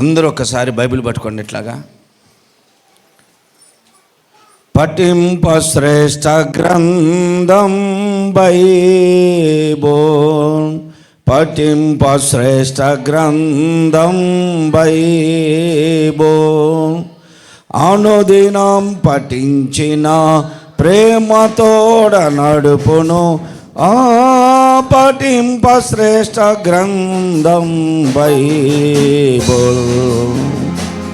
అందరూ ఒక్కసారి బైబిల్ పట్టుకోండి. ఇట్లాగా పఠింప శ్రేష్ఠ గ్రంథం బైబిల్, పఠింప శ్రేష్ఠ గ్రంథం బైబిల్, అనుదినం పఠించిన ప్రేమతోడ నడుపును పఠింప శ్రేష్ఠ గ్రంథం బైబిల్.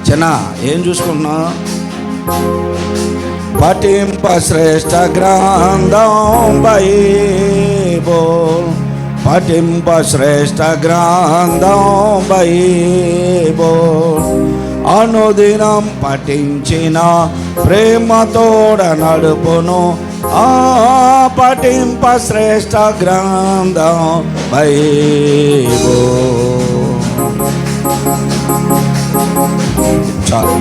చిన్న ఏం చూసుకున్నా? పఠింప శ్రేష్ఠ గ్రంథం బైబిల్, పఠింప శ్రేష్ఠ గ్రంథం బైబిల్, అనుదినం పఠించిన ప్రేమతోడ నడుపును పఠింప శ్రేష్ఠ గ్రంథం బైబిల్. చాలు.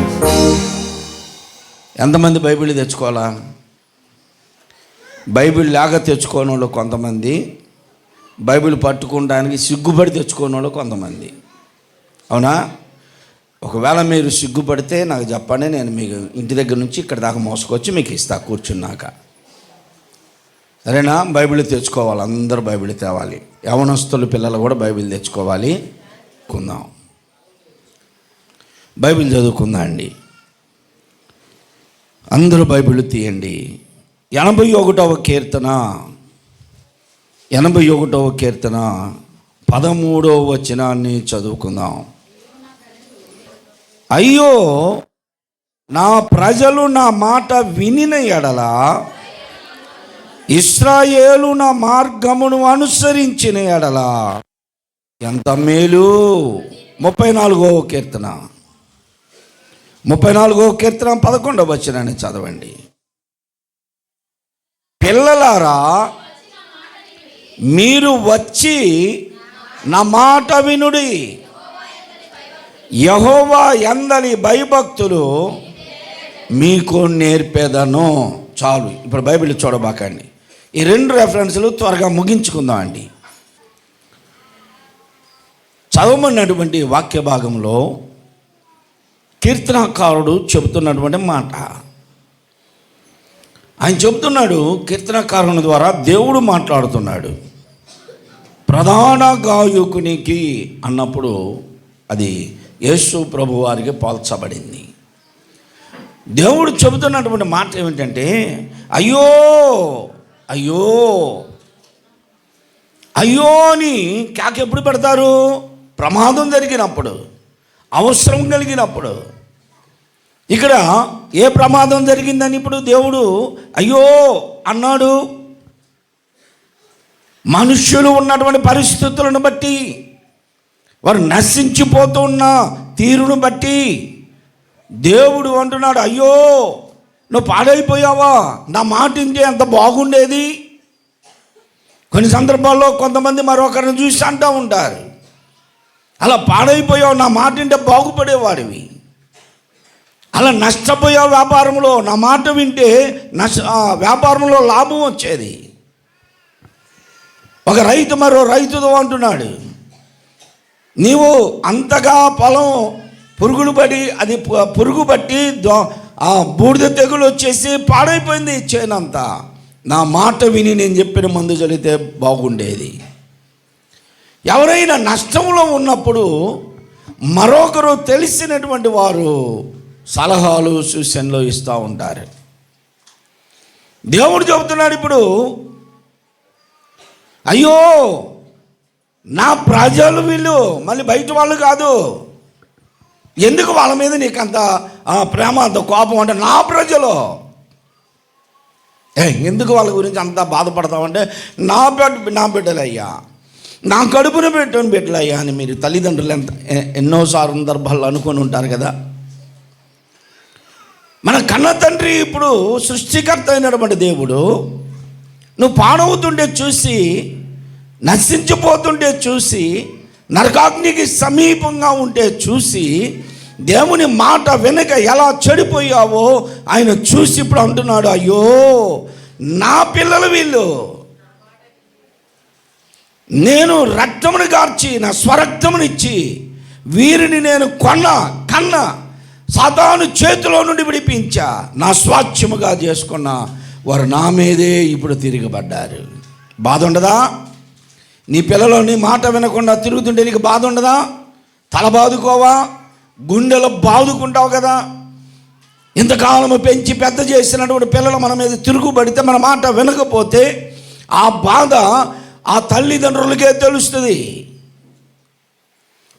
ఎంతమంది బైబిల్ తెచ్చుకోవాలా? బైబిల్ లాగా తెచ్చుకోని వాళ్ళు కొంతమంది, బైబిల్ పట్టుకోవడానికి సిగ్గుపడి తెచ్చుకోని వాళ్ళు కొంతమంది. అవునా? ఒకవేళ మీరు సిగ్గుపడితే నాకు చెప్పండి, నేను మీకు ఇంటి దగ్గర నుంచి ఇక్కడ దాకా మోసుకొచ్చి మీకు ఇస్తా కూర్చున్నాక. సరేనా? బైబిల్ తెచ్చుకోవాలి, అందరూ బైబిల్ తేవాలి. యవనస్తులు పిల్లలు కూడా బైబిల్ తెచ్చుకోవాలి. కుందాం, బైబిల్ చదువుకుందాం అండి. అందరూ బైబిల్ తీయండి. 81వ కీర్తన 13వ వచనాన్ని చదువుకుందాం. అయ్యో, నా ప్రజలు నా మాట వినిన ఎడల, ఇశ్రాయేలు నా మార్గమును అనుసరించిన ఎడల ఎంత మేలు. 34వ కీర్తన 11వ వచనాన్ని చదవండి. పిల్లలారా, మీరు వచ్చి నా మాట వినుడి, యెహోవా యందలి భయభక్తులు మీకు నేర్పేదను. చాలు. ఇప్పుడు బైబిల్ చూడబాకండి. ఈ 2 రెఫరెన్స్లు త్వరగా ముగించుకుందాం అండి. చదవమన్నటువంటి వాక్య భాగంలో కీర్తనకారుడు చెబుతున్నటువంటి మాట. ఆయన చెబుతున్నాడు, కీర్తనకారుని ద్వారా దేవుడు మాట్లాడుతున్నాడు. ప్రధాన గాయకునికి అన్నప్పుడు అది యేసు ప్రభు వారికి పోల్చబడింది. దేవుడు చెబుతున్నటువంటి మాట ఏమిటంటే, అయ్యో అయ్యో అయ్యో అని కేక ఎప్పుడు పెడతారు? ప్రమాదం జరిగినప్పుడు, అవసరం కలిగినప్పుడు. ఇక్కడ ఏ ప్రమాదం జరిగిందని ఇప్పుడు దేవుడు అయ్యో అన్నాడు? మనుష్యులు ఉన్నటువంటి పరిస్థితులను బట్టి, వారు నశించిపోతున్న తీరును బట్టి దేవుడు అంటున్నాడు, అయ్యో నువ్వు పాడైపోయావా, నా మాట ఇంటే ఎంత బాగుండేది. కొన్ని సందర్భాల్లో కొంతమంది మరొకరిని చూసి అంటూ ఉంటారు, అలా పాడైపోయావు, నా మాట వింటే బాగుపడేవాడివి. అలా నష్టపోయావు వ్యాపారంలో, నా మాట వింటే వ్యాపారంలో లాభం వచ్చేది. ఒక రైతు మరో రైతుతో అంటున్నాడు, నీవు అంతగా పొలం పురుగు పట్టి బూడిద తెగులు వచ్చేసి పాడైపోయింది చేనంతా. నా మాట విని నేను చెప్పిన మందు చల్లితే బాగుండేది. ఎవరైనా నష్టంలో ఉన్నప్పుడు మరొకరు తెలిసినటువంటి వారు సలహాలు సూచనలు ఇస్తూ ఉంటారు. దేవుడు చెబుతున్నాడు ఇప్పుడు, అయ్యో నా ప్రజలు వీళ్ళు, మళ్ళీ బయట వాళ్ళు కాదు. ఎందుకు వాళ్ళ మీద నీకు అంత ప్రేమ, అంత కోపం అంటే నా ప్రజలు. ఎందుకు వాళ్ళ గురించి అంత బాధపడతామంటే, నా బిడ్డలయ్యా, నా కడుపున పెట్టని బిడ్డలయ్యా అని మీరు తల్లిదండ్రులు ఎన్నో సందర్భాల్లో అనుకొని ఉంటారు కదా. మన కన్న తండ్రి ఇప్పుడు సృష్టికర్త అయినటువంటి దేవుడు, నువ్వు పాడవుతుండే చూసి, నశించిపోతుంటే చూసి, నరకాగ్నికి సమీపంగా ఉంటే చూసి, దేవుని మాట వెనుక ఎలా చెడిపోయావో ఆయన చూసి ఇప్పుడు అంటున్నాడు, అయ్యో నా పిల్లలు వీళ్ళు, నేను రక్తమును గార్చి నా స్వరక్తమునిచ్చి వీరిని నేను కన్న సాతాను చేతిలో నుండి విడిపించా, నా స్వాస్థ్యముగా చేసుకున్న వారు నా మీదే ఇప్పుడు తిరగబడ్డారు. బాధ ఉండదా? నీ పిల్లలు నీ మాట వినకుండా తిరుగుతుంటే నీకు బాధ ఉండదా? తల బాదుకోవా? గుండెలో బాదుకుంటావు కదా. ఇంతకాలము పెంచి పెద్ద చేసినటువంటి పిల్లలు మన మీద తిరుగుబడితే, మన మాట వినకపోతే ఆ బాధ ఆ తల్లిదండ్రులకే తెలుస్తుంది.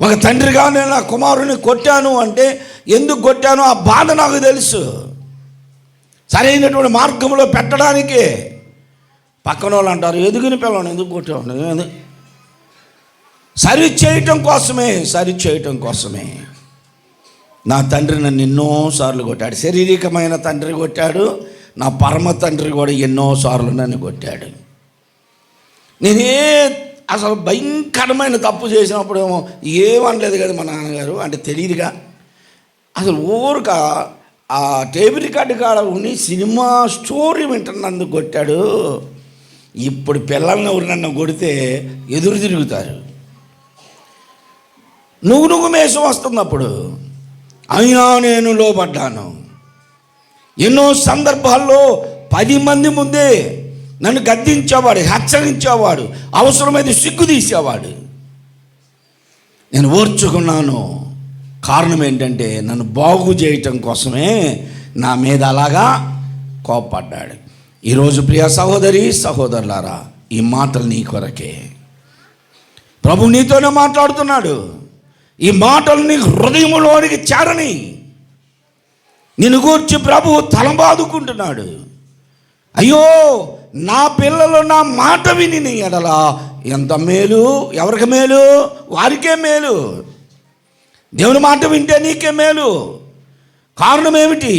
ఒక తండ్రిగా నేను నా కుమారుని కొట్టాను అంటే ఎందుకు కొట్టాను ఆ బాధ నాకు తెలుసు. సరైనటువంటి మార్గంలో పెట్టడానికే. పక్కన వాళ్ళు అంటారు, ఎదుగుని పిల్లలు ఎందుకు కొట్టాను? సరిచేయటం కోసమే. నా తండ్రి నన్ను ఎన్నోసార్లు కొట్టాడు. శారీరకమైన తండ్రి కొట్టాడు, నా పరమ తండ్రి కూడా ఎన్నోసార్లు నన్ను కొట్టాడు. నేనే అసలు భయంకరమైన తప్పు చేసినప్పుడు ఏమో ఏమనలేదు కదా మా నాన్నగారు, అంటే తెలియదుగా. అసలు ఊరుక ఆ టేబుల్ రికార్డు కాడ ఉండి సినిమా స్టోరీ వింటున్నందుకు కొట్టాడు. ఇప్పుడు పిల్లల్ని ఎవరు నన్ను కొడితే ఎదురు తిరుగుతారు. నువ్వు మేషం వస్తున్నప్పుడు అయినా నేను లోబడ్డాను. ఎన్నో సందర్భాల్లో 10 మంది ముందే నన్ను గద్దించేవాడు, హెచ్చరించేవాడు, అవసరమైతే సిగ్గు తీసేవాడు. నేను ఓర్చుకున్నాను. కారణం ఏంటంటే నన్ను బాగు చేయటం కోసమే నా మీద అలాగా కోపడ్డాడు. ఈరోజు ప్రియ సహోదరి సహోదరులారా, ఈ మాటలు నీ కొరకే. ప్రభు నీతోనే మాట్లాడుతున్నాడు. ఈ మాటలు నీ హృదయంలోనికి చేరని. నిన్ను గూర్చి ప్రభు తలబాదుకుంటున్నాడు. అయ్యో, నా పిల్లలు నా మాట విని ఎడలా ఎంత మేలు. ఎవరికి మేలు? వారికే మేలు. దేవుని మాట వింటే నీకే మేలు. కారణం ఏమిటి?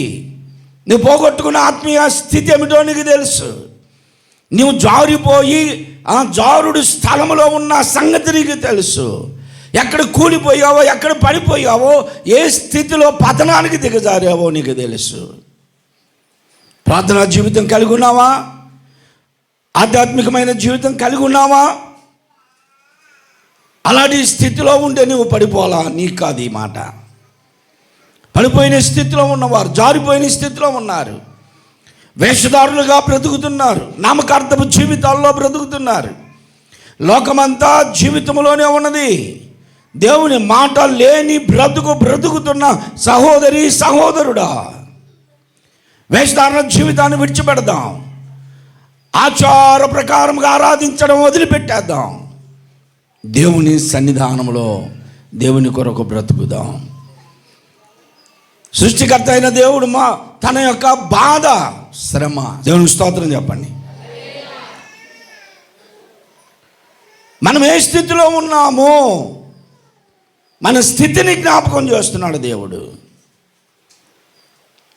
నువ్వు పోగొట్టుకున్న ఆత్మీయ స్థితి ఏమిటో నీకు తెలుసు. నువ్వు జారిపోయి ఆ జారుడు స్థలంలో ఉన్న సంగతి నీకు తెలుసు. ఎక్కడ కూలిపోయావో, ఎక్కడ పడిపోయావో, ఏ స్థితిలో పతనానికి దిగజారావో నీకు తెలుసు. ప్రార్థనా జీవితం కలిగి ఉన్నావా? ఆధ్యాత్మికమైన జీవితం కలిగి ఉన్నావా? అలాంటి స్థితిలో ఉంటే నువ్వు పడిపోవాలా? నీకు కాదు ఈ మాట. పడిపోయిన స్థితిలో ఉన్నవారు, జారిపోయిన స్థితిలో ఉన్నారు, వేషధారులుగా బ్రతుకుతున్నారు, నామకార్థపు జీవితాల్లో బ్రతుకుతున్నారు. లోకమంతా జీవితంలోనే ఉన్నది. దేవుని మాట లేని బ్రతుకుతున్న సహోదరి సహోదరుడా, వేషధారణ జీవితాన్ని విడిచిపెడదాం. ఆచార ప్రకారంగా ఆరాధించడం వదిలిపెట్టేద్దాం. దేవుని సన్నిధానంలో దేవుని కొరకు బ్రతుకుదాం. సృష్టికర్త అయిన దేవుడు తన యొక్క బాధ, శ్రమ, దేవునికి స్తోత్రం చెప్పండి. మనం ఏ స్థితిలో ఉన్నామో మన స్థితిని జ్ఞాపకం చేస్తున్నాడు దేవుడు.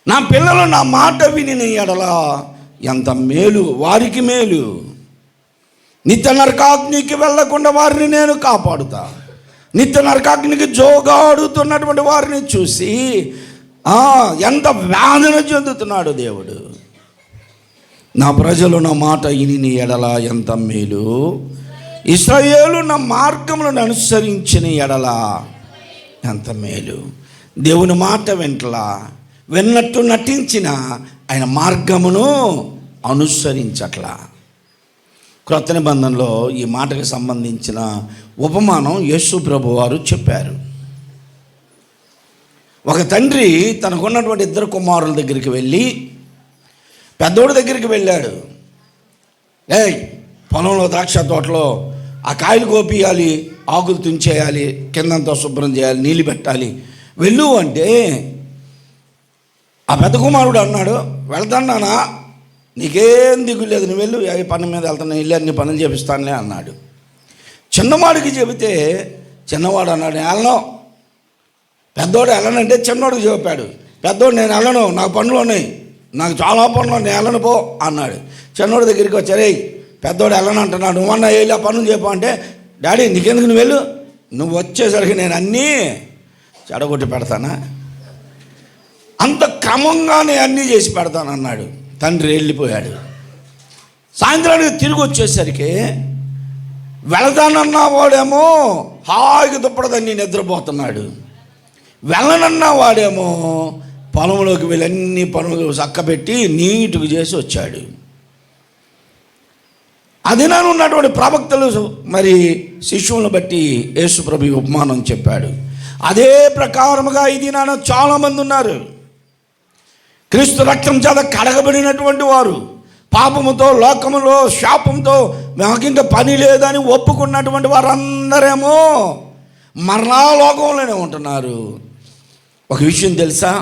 నా పిల్లలు నా మాట విని ఎడల ఎంత మేలు, వారికి మేలు. నిత్య నరకాగ్నికి వెళ్లకుండా వారిని నేను కాపాడుతా. నిత్య నరకాగ్నికి జోగాడుతున్నటువంటి వారిని చూసి ఎంత వేదన చెందుతున్నాడు దేవుడు. నా ప్రజలు నా మాట విని ఎడల ఎంత మేలు. ఇశ్రాయేలు నా మార్గములను అనుసరించిన ఎడల ఎంత మేలు. దేవుని మాట విన్నట్టు నటించిన ఆయన మార్గమును అనుసరించట్లా. క్రొత్త నిబంధనలో ఈ మాటకు సంబంధించిన ఉపమానం యేసు ప్రభు వారు చెప్పారు. ఒక తండ్రి తనకున్నటువంటి 2 కుమారుల దగ్గరికి వెళ్ళి, పెద్దోడి దగ్గరికి వెళ్ళాడు. పొలంలో ద్రాక్ష తోటలో ఆ కాయలు కోపియాలి, ఆకులు తుంచేయాలి, కిందంతా శుభ్రం చేయాలి, నీళ్ళు పెట్టాలి, వెళ్ళు అంటే ఆ పెద్ద కుమారుడు అన్నాడు, వెళ్తాను నానా, నీకేం దిగులు లేదు, నువ్వు వెళ్ళు, ఏ పని మీద వెళ్తాను, వెళ్ళి అన్ని పనులు చేపిస్తానులే అన్నాడు. చిన్నవాడికి చెబితే చిన్నవాడు అన్నాడు, వెళ్ళను. పెద్దోడు వెళ్ళనంటే చిన్నోడికి చెప్పాడు. పెద్దోడు నేను వెళ్ళను, నాకు పనులు ఉన్నాయి, నాకు చాలా పనులు, నేను వెళ్ళను పో అన్నాడు. చిన్నోడి దగ్గరికి వచ్చారే, పెద్దోడు వెళ్ళను అంటున్నాడు, నువ్వన్నా వెళ్ళి ఆ పనులు చెప్పు అంటే, డాడీ నీకెందుకు, నువ్వు వెళ్ళు, నువ్వు వచ్చేసరికి నేను అన్నీ చెడగొట్టి పెడతానా, అంత క్రమంగానే అన్నీ చేసి పెడతానన్నాడు. తండ్రి వెళ్ళిపోయాడు. సాయంత్రానికి తిరిగి వచ్చేసరికి వెళదానన్నా వాడేమో హాయిగా దుప్పడదాన్ని నిద్రపోతున్నాడు. వెళ్ళనన్నా వాడేమో పొలంలోకి వెళ్ళి అన్ని పనులు చక్కబెట్టి నీటుగా చేసి వచ్చాడు. అదినాను ఉన్నటువంటి ప్రవక్తలు మరి శిష్యులను బట్టి యేసు ప్రభు ఉపమానం చెప్పాడు. అదే ప్రకారముగా ఈ దినాన చాలామంది ఉన్నారు. క్రీస్తు రక్తం చేత కడగబడినటువంటి వారు, పాపముతో లోకములో శాపంతో మాకింక పని లేదని ఒప్పుకున్నటువంటి వారందరేమో మరణాలోకంలోనే ఉంటున్నారు. ఒక విషయం తెలుసా,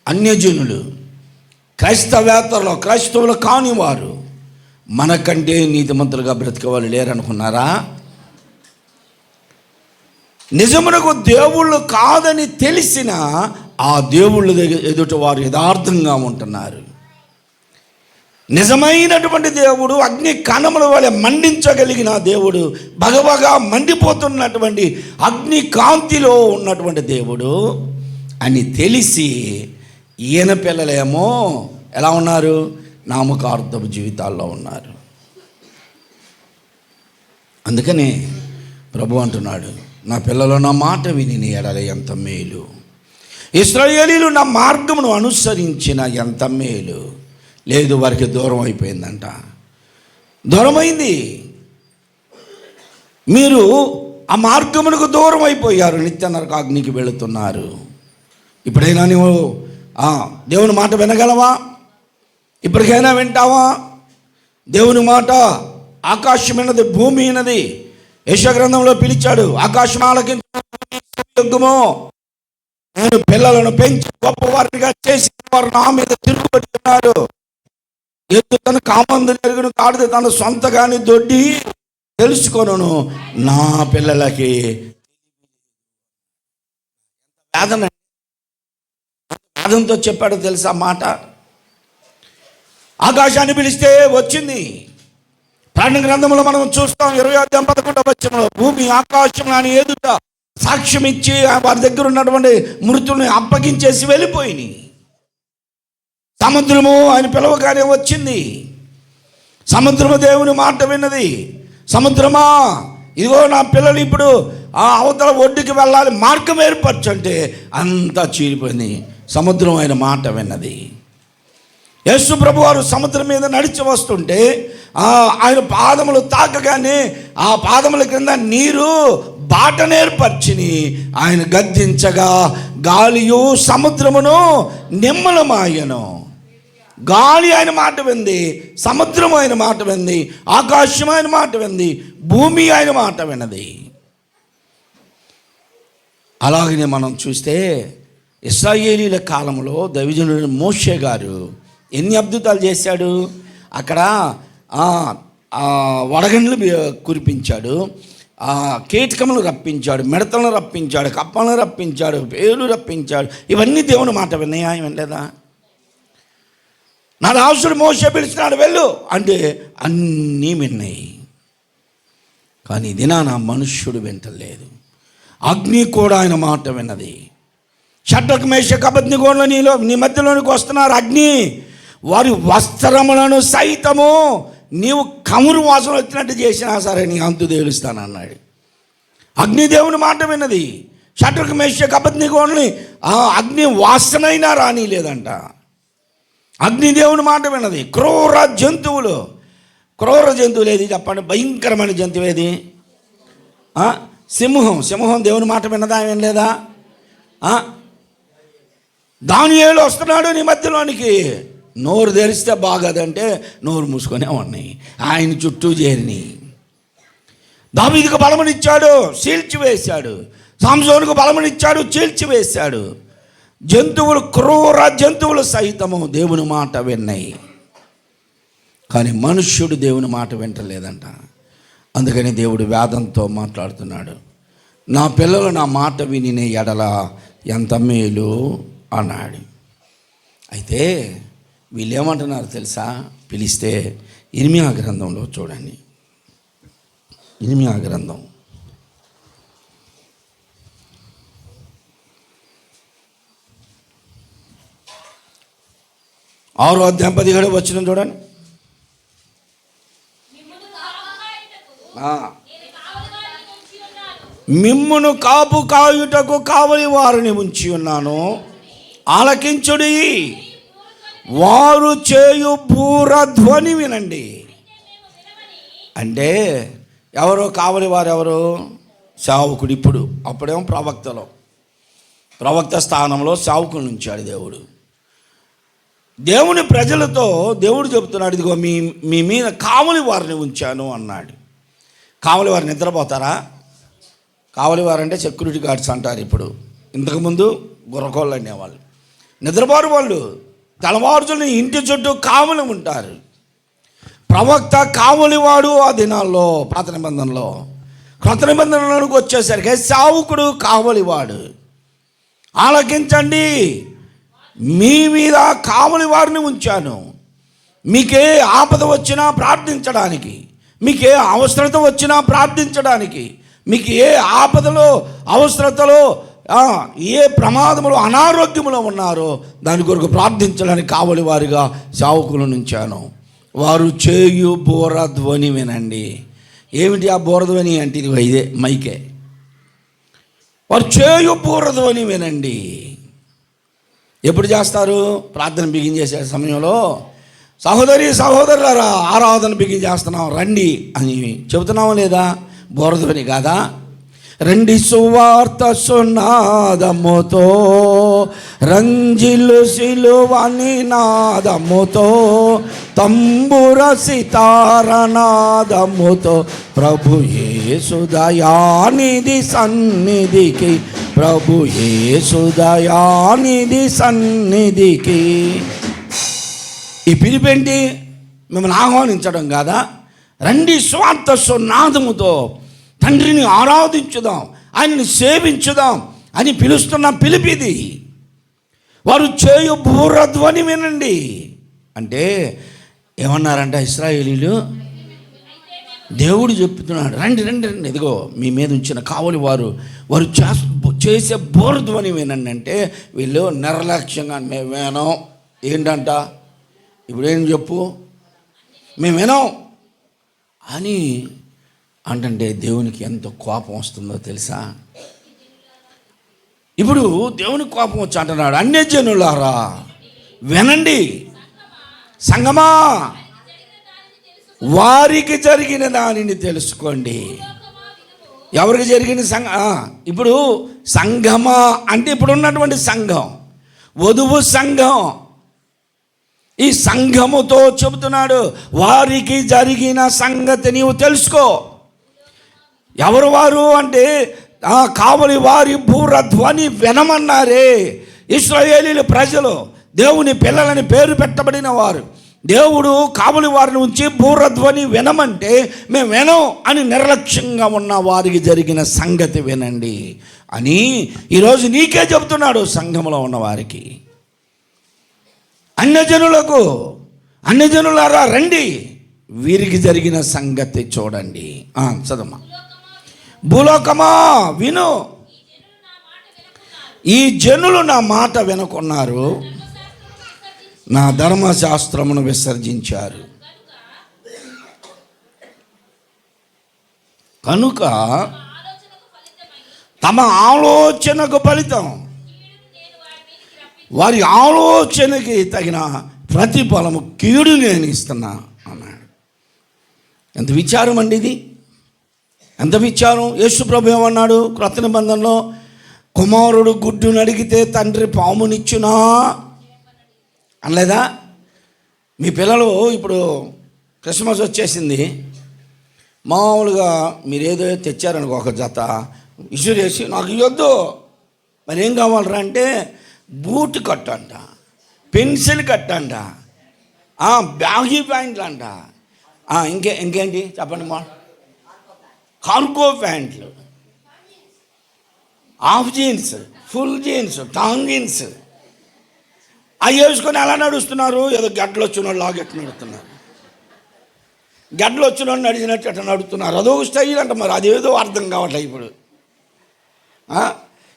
అన్యజనులు క్రైస్తవులు కాని వారు మనకంటే నీతిమంతులుగా బ్రతికే వాళ్ళు లేరనుకున్నారా? నిజమునకు దేవుళ్ళు కాదని తెలిసిన ఆ దేవుళ్ళ ఎదుట వారు యథార్థంగా ఉంటున్నారు. నిజమైనటువంటి దేవుడు అగ్ని కణముల వలె మండించగలిగిన దేవుడు, భగభగా మండిపోతున్నటువంటి అగ్ని కాంతిలో ఉన్నటువంటి దేవుడు అని తెలిసి ఈయన పిల్లలేమో ఎలా ఉన్నారు? నామకార్థపు జీవితాల్లో ఉన్నారు. అందుకనే ప్రభు అంటున్నాడు, నా పిల్లలు నా మాట విని నీ ఎడల ఎంత మేలు. ఇశ్రాయేలీయులు నా మార్గమును అనుసరించిన ఎంత మేలు. లేదు, వారికి దూరం అయిపోయిందంట. దూరమైంది. మీరు ఆ మార్గమునకు దూరం అయిపోయారు, నిత్య నరకాగ్నికి వెళుతున్నారు. ఇప్పుడైనా నువ్వు దేవుని మాట వినగలవా? ఇప్పటికైనా వింటావా? దేవుని మాట ఆకాశమైనది, భూమి అయినది. యెషయా గ్రంథంలో పిలిచాడు, ఆకాశమాలకి యుగమో, నేను పిల్లలను పెంచి గొప్పవారిగా చేసి వారు నా మీద తిరుగుబడుతున్నారు. ఎద్దు తన కామందు ఎరుగును, కాడితే తన సొంతగాని దొడ్డి తెలుసుకొను, నా పిల్లలకి వేదంతో చెప్పాడు తెలుసా మాట. ఆకాశాన్ని పిలిస్తే వచ్చింది. ప్రాణ గ్రంథంలో మనం చూస్తాం 20:11 భూమి ఆకాశం అని ఎదుట సాక్ష్యం ఇచ్చి వారి దగ్గర ఉన్నటువంటి మృతుల్ని అప్పగించేసి వెళ్ళిపోయినాయి. సముద్రము ఆయన పిలవగానే వచ్చింది. సముద్రము దేవుని మాట విన్నది. సముద్రమా, ఇదిగో నా పిల్లలు ఇప్పుడు ఆ అవతల ఒడ్డుకి వెళ్ళాలి, మార్గం ఏర్పరచంటే అంతా చీలిపోయింది. సముద్రం ఆయన మాట విన్నది. యేసు ప్రభు వారు సముద్రం మీద నడిచి వస్తుంటే ఆయన పాదములు తాకగానే ఆ పాదముల కింద నీరు బాటను ఏర్పరిచిని. ఆయన గద్దించగా గాలియు సముద్రమును నిమ్మలమాయను. గాలి ఆయన మాట వింది, సముద్రం ఆయన మాట వింది, ఆకాశం ఆయన మాట వింది, భూమి ఆయన మాట విన్నది. అలాగనే మనం చూస్తే ఇశ్రాయేలీల కాలంలో దైవజనుడు మోషే గారు ఎన్ని అద్భుతాలు చేశాడు. అక్కడ వడగండ్లు కురిపించాడు, కీటకములు రప్పించాడు, మిడతలను రప్పించాడు, కప్పలను రప్పించాడు, పేలు రప్పించాడు. ఇవన్నీ దేవుని మాట విన్నాయా? వినలేదా? నా దాసుడు మోషే పిలిచినాడు వెళ్ళు అంటే అన్నీ విన్నాయి. కానీ దినాన మనుష్యుడు వింటలేదు. అగ్ని కూడా ఆయన మాట విన్నది. షడ్రకు మేషకు అబేద్నెగోను నీ మధ్యలోనికి వస్తున్నారు. అగ్ని వారి వస్త్రములను సైతము నీవు కమురు వాసన వచ్చినట్టు చేసినా సరే నీ అంతు తేలుస్తానన్నాడు. అగ్ని దేవుని మాట విన్నది. షడ్రకు మేషకు అబేద్నెగోను అగ్ని వాసనైనా రాని లేదంట. అగ్ని దేవుని మాట విన్నది. క్రూర జంతువులు ఏది చెప్పండి? భయంకరమైన జంతువు ఏది? సింహం దేవుని మాట విన్నదా? వినలేదా? దానియేలు వస్తున్నాడు నీ మధ్యలోనికి, నోరు తెరిస్తే బాగదంటే నోరు మూసుకొనే ఉన్నాయి. ఆయన చుట్టూ చేరిని. దావీదుకు బలమునిచ్చాడు, చీల్చివేశాడు. సంసోనుకు బలమునిచ్చాడు, చీల్చివేశాడు. జంతువులు, క్రూర జంతువులు సైతము దేవుని మాట విన్నాయి. కానీ మనుష్యుడు దేవుని మాట వింటలేదంట. అందుకని దేవుడు వేదంతో మాట్లాడుతున్నాడు. నా పిల్లలు నా మాట విని ఎడల ఎంత మేలు అన్నాడు. అయితే వీళ్ళు ఏమంటున్నారు తెలుసా? పిలిస్తే ఇర్మియా గ్రంథంలో చూడండి. ఇర్మియా గ్రంథం 6:17 చూడండి. మిమ్మును కాపు కాయుటకు కావలి వారిని ఉంచి ఉన్నాను, ఆలకించుడి, వారు చేయు బూరధ్వని వినండి. అంటే ఎవరో కావలి వారు ఎవరు? సేవకుడు. ఇప్పుడు అప్పుడేమో ప్రవక్త స్థానంలో సేవకుని ఉంచాడు దేవుడు. దేవుని ప్రజలతో దేవుడు చెబుతున్నాడు, ఇదిగో మీ మీద కావలి వారిని ఉంచాను అన్నాడు. కావలి వారు నిద్రపోతారా? కావలి వారు అంటే సెక్యూరిటీ గార్డ్స్ అంటారు ఇప్పుడు. ఇంతకుముందు గుర్రకోళ్ళు అనేవాళ్ళు. నిద్రపోరు వాళ్ళు. తెల్లవారుజామున ఇంటి చుట్టూ కావలి ఉంటారు. ప్రవక్త కావలివాడు ఆ దినాల్లో, పాత నిబంధనలో. కొత్త నిబంధనలోకి వచ్చేసరికి సేవకుడు కావలివాడు. ఆలకించండి, మీ మీద కావలి వారిని ఉంచాను. మీకే ఆపద వచ్చినా ప్రార్థించడానికి, మీకే అవసరత వచ్చినా ప్రార్థించడానికి, మీకు ఏ ఆపదలో అవసరతలో ఏ ప్రమాదములో అనారోగ్యములో ఉన్నారో దాని కొరకు ప్రార్థించడానికి కావలి వారిగా సేవకులను ఉంచాను. వారు చేయు బూరధ్వని వినండి. ఏమిటి ఆ బూరధ్వని అంటే? ఇది ఇదే మైకే. వారు చేయు బూరధ్వని వినండి. ఎప్పుడు చేస్తారు? ప్రార్థన బిగిన్ చేసే సమయంలో, సహోదరులారా ఆరాధన బిగిన్ చేస్తున్నాం రండి అని చెబుతున్నామా లేదా? బూరధ్వని కాదా? రండి సువార్త సునాదముతో, రంజిల్లు సిలువని నాదముతో, తంబుర సితారనాదముతో, ప్రభు యేసు దయానిధి సన్నిధికి, ప్రభు యేసు దయానిధి సన్నిధికి. ఈ పిలిపేంటి? మిమ్మల్ని ఆహ్వానించడం కాదా? రండి స్వార్థ సునాదముతో తండ్రిని ఆరాధించుదాం, ఆయనని సేవించుదాం అని పిలుస్తున్న పిలిపిది. వారు చేయు బూరధ్వని వినండి అంటే ఏమన్నారంట ఇశ్రాయేలీలు? దేవుడు చెప్తున్నాడు, రండి రండి రండి, ఇదిగో మీ మీద ఉంచిన కావలి వారు చేసే బూరధ్వని వినండి. అంటే వీళ్ళు నిర్లక్ష్యంగా మేము వినం. ఏంటంట? ఇప్పుడేం చెప్పు, మేము వినం అని అంటే దేవునికి ఎంత కోపం వస్తుందో తెలుసా? ఇప్పుడు దేవునికి కోపం వచ్చి అంటున్నాడు, అన్యజనులారా వినండి, సంగమా వారికి జరిగిన దానిని తెలుసుకోండి. ఎవరికి జరిగిన ఇప్పుడు సంఘమా అంటే ఇప్పుడు ఉన్నటువంటి సంఘం, వధువు సంఘం. ఈ సంఘముతో చెబుతున్నాడు, వారికి జరిగిన సంగతి నీవు తెలుసుకో. ఎవరు వారు అంటే కావలి వారి బూరధ్వని వినమన్నారే. ఇశ్రాయేలీల ప్రజలు, దేవుని పిల్లలని పేరు పెట్టబడిన వారు, దేవుడు కావలి వారిని ఉంచి బూరధ్వని వినమంటే మేము వినం అని నిర్లక్ష్యంగా ఉన్న వారికి జరిగిన సంగతి వినండి అని ఈరోజు నీకే చెబుతున్నాడు. సంఘంలో ఉన్న వారికి, అన్యజనులారా రండి, వీరికి జరిగిన సంగతి చూడండి. చదమ్మా. భూలోకమా విను, ఈ జనులు నా మాట వినకున్నారు, నా ధర్మశాస్త్రమును విసర్జించారు. కనుక తమ ఆలోచనకు ఫలితం, వారి ఆలోచనకి తగిన ప్రతిఫలము కీడు నేను ఇస్తున్నా అన్నాడు. ఎంత విచారం అండి ఇది, ఎంత విచారం. యేసు ప్రభు ఏమన్నాడు క్రొత్త నిబంధనలో? కుమారుడు గుడ్డును అడిగితే తండ్రి పామునిచ్చునా అనలేదా? మీ పిల్లలు ఇప్పుడు క్రిస్మస్ వచ్చేసింది, మామూలుగా మీరు ఏదో తెచ్చారనుకో ఒక జత, ఇసురేసి నాకు ఇవ్వద్దు, మరి ఏం కావాలరా అంటే బూట్ కట్టంట, పెన్సిల్ కట్టంట, బ్యాగీ ప్యాంట్లు అంట, ఇంకేంటి చెప్పండి మా, కార్గో ప్యాంట్లు, హాఫ్ జీన్స్, ఫుల్ జీన్స్, టాంగ్ జీన్స్ అవి వేసుకొని ఎలా నడుస్తున్నారు? ఏదో గడ్డలు వచ్చిన వాళ్ళు లాగెట్టు నడుస్తున్నారు, గడ్డలు వచ్చిన వాళ్ళు నడిచినట్టు ఎట్లా నడుస్తున్నారు. అదొక స్టైల్ అంట. మరి అదేదో అర్థం కావట్లేదు ఇప్పుడు.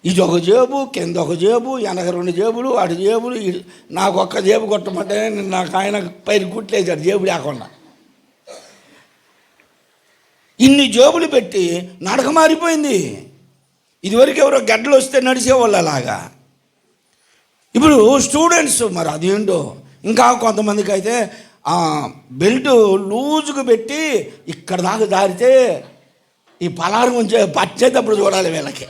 ఇది ఒక జేబు, కింద ఒక జేబు, వెనక 2 జేబులు, అటు జేబులు. నాకు ఒక్క జేబు కొట్టమంటే నాకు ఆయన పైన కుట్లేసాడు జేబు లేకుండా. ఇన్ని జేబులు పెట్టి నడక మారిపోయింది. ఇదివరకు ఎవరో గడ్డలు వస్తే నడిచేవాళ్ళు అలాగా. ఇప్పుడు స్టూడెంట్స్ మరి అదేంటో, ఇంకా కొంతమందికి అయితే బెల్ట్ లూజుకు పెట్టి ఇక్కడ దాకా దారితే ఈ పలారం కొంచెం పచ్చేటప్పుడు చూడాలి వీళ్ళకి.